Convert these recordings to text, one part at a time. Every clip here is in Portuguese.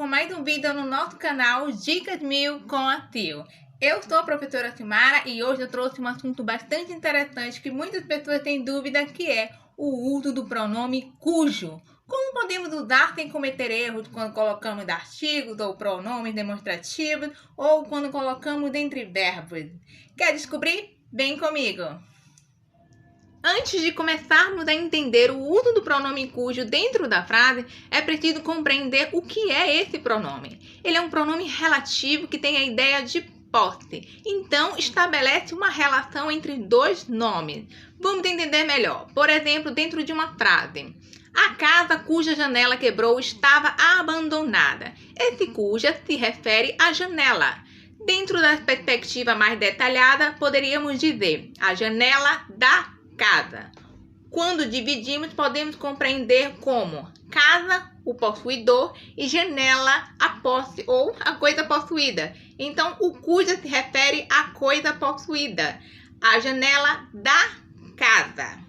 com mais um vídeo no nosso canal Dicas 1000 com a Tio. Eu sou a professora Silmara e hoje eu trouxe um assunto bastante interessante que muitas pessoas têm dúvida, que é o uso do pronome cujo. Como podemos usar sem cometer erros quando colocamos artigos ou pronomes demonstrativos ou quando colocamos entre verbos? Quer descobrir? Vem comigo! Antes de começarmos a entender o uso do pronome cujo dentro da frase, é preciso compreender o que é esse pronome. Ele é um pronome relativo que tem a ideia de posse, então estabelece uma relação entre dois nomes. Vamos entender melhor. Por exemplo, dentro de uma frase: a casa cuja janela quebrou estava abandonada. Esse cuja se refere à janela. Dentro da perspectiva mais detalhada, poderíamos dizer a janela da casa. Quando dividimos, podemos compreender como casa, o possuidor, e janela, a posse ou a coisa possuída. Então, o cuja se refere à coisa possuída, a janela da casa.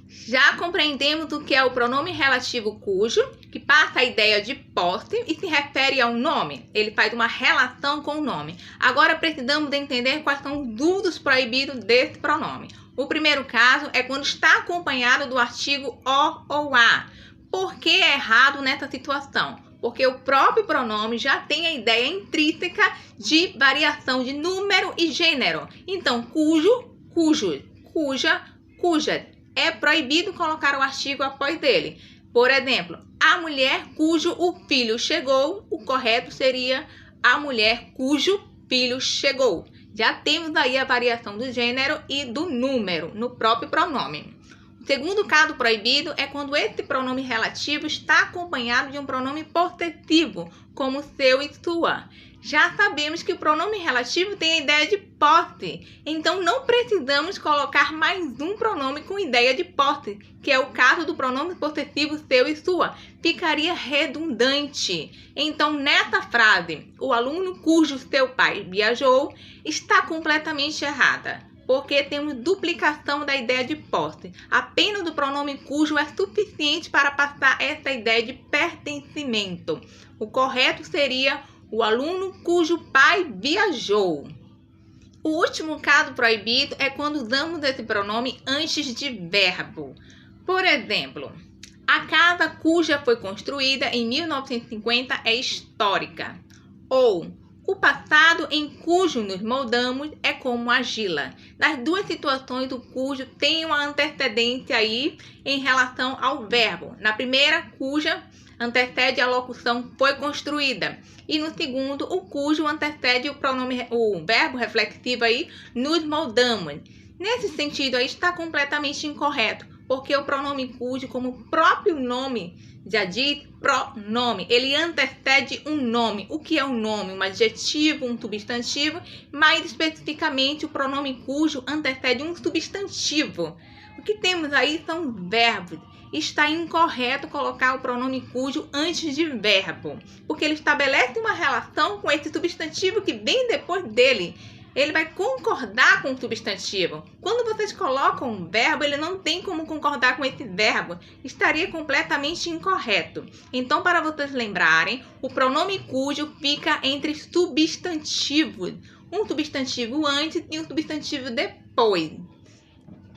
Já compreendemos o que é o pronome relativo cujo, que passa a ideia de posse e se refere ao nome. Ele faz uma relação com o nome. Agora precisamos entender quais são os usos proibidos desse pronome. O primeiro caso é quando está acompanhado do artigo o ou a. Por que é errado nessa situação? Porque o próprio pronome já tem a ideia intrínseca de variação de número e gênero. Então, cujo, cujos, cuja, cuja. É proibido colocar o artigo após ele. Por exemplo, a mulher cujo o filho chegou, o correto seria a mulher cujo filho chegou. Já temos aí a variação do gênero e do número no próprio pronome. O segundo caso proibido é quando esse pronome relativo está acompanhado de um pronome possessivo, como seu e sua. Já sabemos que o pronome relativo tem a ideia de posse, então não precisamos colocar mais um pronome com ideia de posse, que é o caso do pronome possessivo seu e sua. Ficaria redundante. Então, nessa frase, o aluno cujo seu pai viajou está completamente errada, porque temos duplicação da ideia de posse. Apenas o pronome cujo é suficiente para passar essa ideia de pertencimento. O correto seria o aluno cujo pai viajou. O último caso proibido é quando usamos esse pronome antes de verbo. Por exemplo, a casa cuja foi construída em 1950 é histórica. Ou o passado em cujo nos moldamos é como argila. Nas duas situações, o cujo tem uma antecedência aí em relação ao verbo. Na primeira, cuja antecede a locução foi construída. E no segundo, o cujo antecede o verbo reflexivo aí, nos moldamos. Nesse sentido aí está completamente incorreto, porque o pronome cujo, como o próprio nome já diz, pronome, ele antecede um nome. O que é um nome? Um adjetivo, um substantivo. Mais especificamente, o pronome cujo antecede um substantivo. O que temos aí são verbos. Está incorreto colocar o pronome cujo antes de verbo, porque ele estabelece uma relação com esse substantivo que vem depois dele. Ele vai concordar com o substantivo. Quando vocês colocam um verbo, ele não tem como concordar com esse verbo. Estaria completamente incorreto. Então, para vocês lembrarem, o pronome cujo fica entre substantivos. Um substantivo antes e um substantivo depois.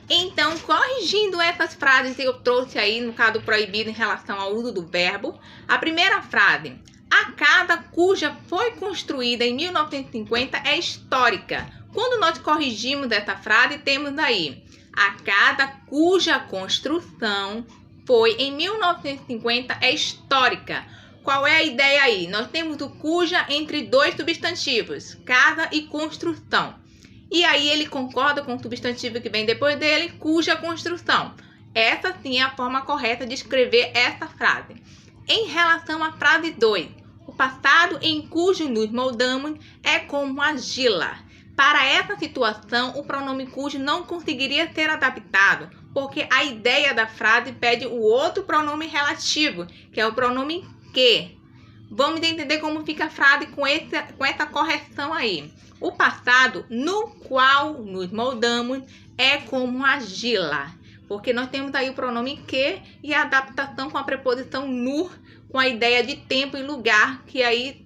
Então, corrigindo essas frases que eu trouxe aí no caso proibido em relação ao uso do verbo, a primeira frase: a casa cuja foi construída em 1950 é histórica. Quando nós corrigimos essa frase, temos aí a casa cuja construção foi em 1950 é histórica. Qual é a ideia aí? Nós temos o cuja entre dois substantivos, casa e construção. E aí ele concorda com o substantivo que vem depois dele, cuja construção. Essa sim é a forma correta de escrever essa frase. Em relação à frase 2, o passado em cujo nos moldamos é como argila. Para essa situação, o pronome cujo não conseguiria ser adaptado, porque a ideia da frase pede o outro pronome relativo, que é o pronome que. Vamos entender como fica a frase com essa correção aí. O passado no qual nos moldamos é como argila, porque nós temos aí o pronome que e a adaptação com a preposição nur com a ideia de tempo e lugar, que aí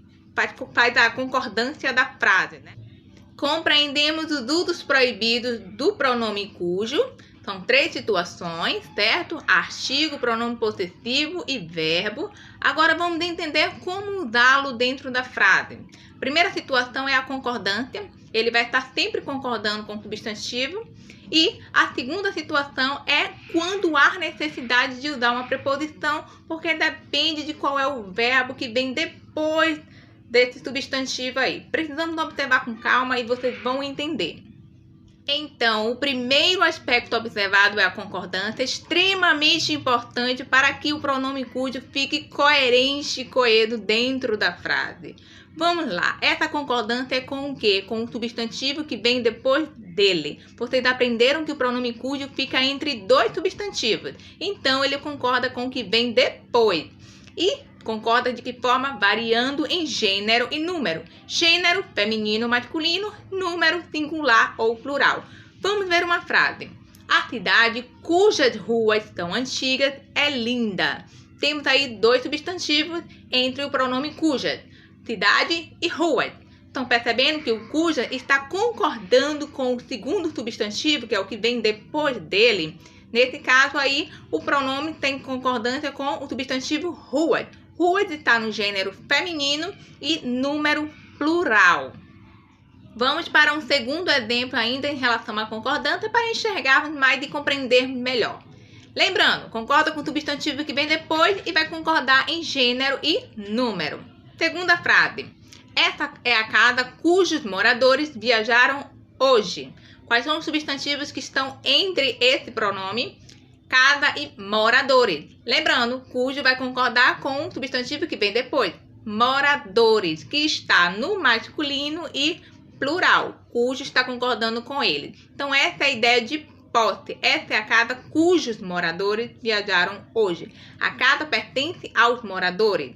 faz a concordância da frase, né? Compreendemos os usos proibidos do pronome cujo. São 3 situações, certo? Artigo, pronome possessivo e verbo. Agora vamos entender como usá-lo dentro da frase. Primeira situação é a concordância. Ele vai estar sempre concordando com o substantivo. E a segunda situação é quando há necessidade de usar uma preposição, porque depende de qual é o verbo que vem depois desse substantivo aí. Precisamos observar com calma e vocês vão entender. Então, o primeiro aspecto observado é a concordância, extremamente importante para que o pronome cujo fique coerente e coeso dentro da frase. Vamos lá, essa concordância é com o quê? Com o substantivo que vem depois dele. Vocês aprenderam que o pronome cujo fica entre 2 substantivos, então ele concorda com o que vem depois. E concorda de que forma? Variando em gênero e número. Gênero, feminino, masculino, número, singular ou plural. Vamos ver uma frase. A cidade cujas ruas são antigas é linda. Temos aí 2 substantivos entre o pronome cujas. Cidade e ruas. Estão percebendo que o cuja está concordando com o segundo substantivo, que é o que vem depois dele? Nesse caso aí, o pronome tem concordância com o substantivo ruas. Ruas está no gênero feminino e número plural. Vamos para um segundo exemplo ainda em relação à concordância para enxergarmos mais e compreendermos melhor. Lembrando, concorda com o substantivo que vem depois e vai concordar em gênero e número. Segunda frase. Essa é a casa cujos moradores viajaram hoje. Quais são os substantivos que estão entre esse pronome? Casa e moradores. Lembrando, cujo vai concordar com o substantivo que vem depois. Moradores, que está no masculino e plural. Cujo está concordando com ele. Então, essa é a ideia de posse. Essa é a casa cujos moradores viajaram hoje. A casa pertence aos moradores.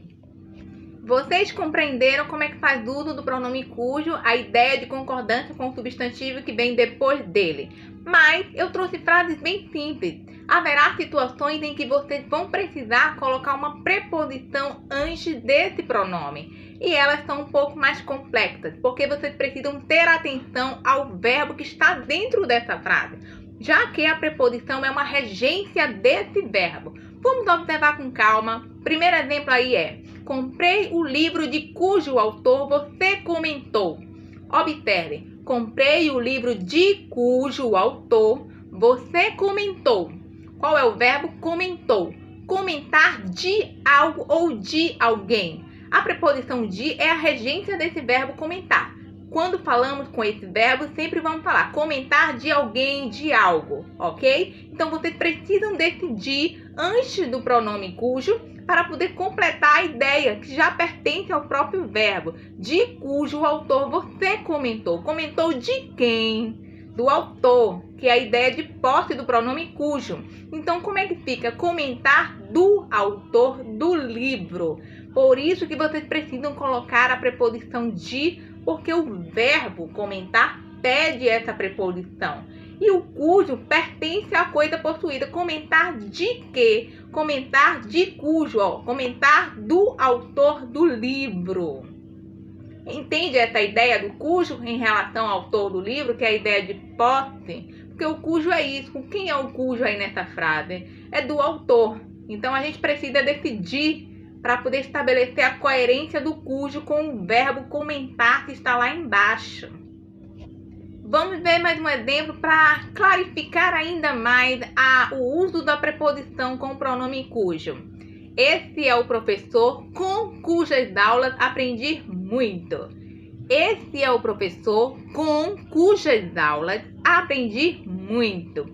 Vocês compreenderam como é que faz uso do pronome cujo, a ideia de concordância com o substantivo que vem depois dele. Mas eu trouxe frases bem simples. Haverá situações em que vocês vão precisar colocar uma preposição antes desse pronome. E elas são um pouco mais complexas, porque vocês precisam ter atenção ao verbo que está dentro dessa frase, já que a preposição é uma regência desse verbo. Vamos observar com calma. Primeiro exemplo aí é: comprei o livro de cujo autor você comentou. Observe, comprei o livro de cujo autor você comentou. Qual é o verbo? Comentou. Comentar de algo ou de alguém. A preposição de é a regência desse verbo comentar. Quando falamos com esse verbo, sempre vamos falar comentar de alguém, de algo, ok? Então, vocês precisam desse de antes do pronome cujo para poder completar a ideia que já pertence ao próprio verbo. De cujo autor você comentou. Comentou de quem? Do autor, que é a ideia de posse do pronome cujo. Então, como é que fica? Comentar do autor do livro. Por isso que vocês precisam colocar a preposição de, porque o verbo comentar pede essa preposição. E o cujo pertence à coisa possuída. Comentar de quê? Comentar de cujo, ó. Comentar do autor do livro. Entende essa ideia do cujo em relação ao autor do livro, que é a ideia de posse? Porque o cujo é isso. Quem é o cujo aí nessa frase? É do autor. Então, a gente precisa decidir para poder estabelecer a coerência do cujo com o verbo comentar que está lá embaixo. Vamos ver mais um exemplo para clarificar ainda mais o uso da preposição com o pronome cujo. Esse é o professor com cujas aulas aprendi muito. Esse é o professor com cujas aulas aprendi muito.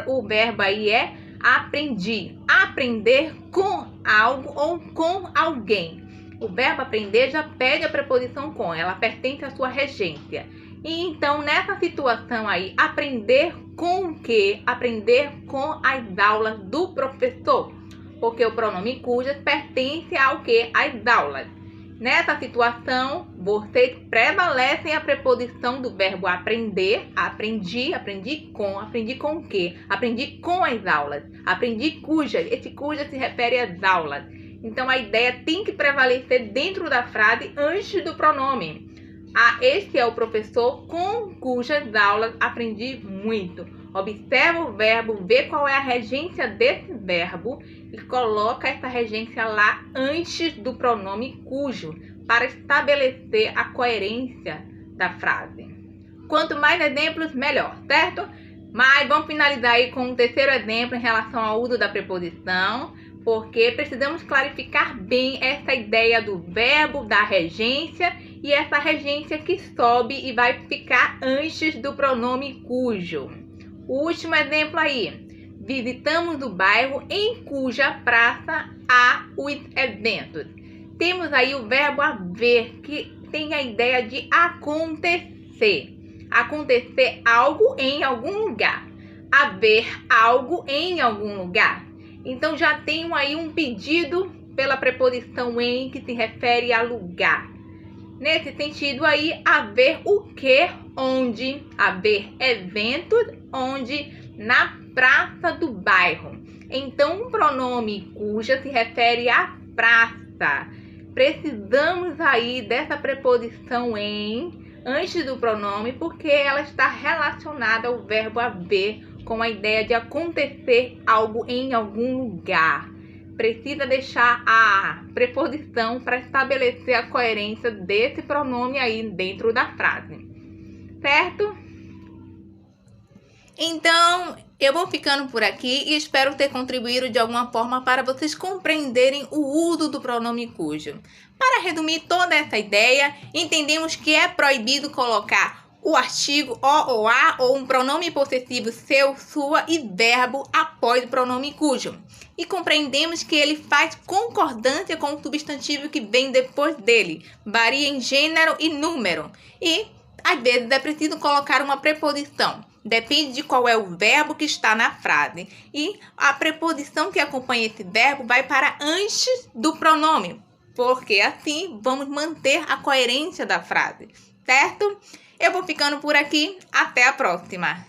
O verbo aí é aprendi. Aprender com algo ou com alguém. O verbo aprender já pede a preposição com. Ela pertence à sua regência. E então, nessa situação aí, aprender com o quê? Aprender com as aulas do professor. Porque o pronome cujas pertence ao quê? Às aulas. Nessa situação, vocês prevalecem a preposição do verbo aprender. Aprendi, aprendi com o quê? Aprendi com as aulas. Aprendi cujas. Esse cujas se refere às aulas. Então a ideia tem que prevalecer dentro da frase antes do pronome. Esse é o professor com cujas aulas aprendi muito. Observa o verbo, vê qual é a regência desse verbo e coloca essa regência lá antes do pronome cujo, para estabelecer a coerência da frase. Quanto mais exemplos, melhor, certo? Mas vamos finalizar aí com um terceiro exemplo em relação ao uso da preposição, porque precisamos clarificar bem essa ideia do verbo, da regência e essa regência que sobe e vai ficar antes do pronome cujo. O último exemplo aí. Visitamos o bairro em cuja praça há os eventos. Temos aí o verbo haver, que tem a ideia de acontecer. Acontecer algo em algum lugar. Haver algo em algum lugar. Então já tenho aí um pedido pela preposição em, que se refere a lugar. Nesse sentido aí, haver o que, onde, haver eventos, onde, na praça do bairro. Então, o pronome cuja se refere à praça. Precisamos aí dessa preposição em antes do pronome, porque ela está relacionada ao verbo haver, com a ideia de acontecer algo em algum lugar. Precisa deixar a preposição para estabelecer a coerência desse pronome aí dentro da frase, certo? Então, eu vou ficando por aqui e espero ter contribuído de alguma forma para vocês compreenderem o uso do pronome cujo. Para resumir toda essa ideia, entendemos que é proibido colocar o artigo o ou a ou um pronome possessivo seu, sua e verbo após o pronome cujo. E compreendemos que ele faz concordância com o substantivo que vem depois dele, varia em gênero e número. E, às vezes, é preciso colocar uma preposição. Depende de qual é o verbo que está na frase. E a preposição que acompanha esse verbo vai para antes do pronome, porque assim vamos manter a coerência da frase, certo? Eu vou ficando por aqui. Até a próxima!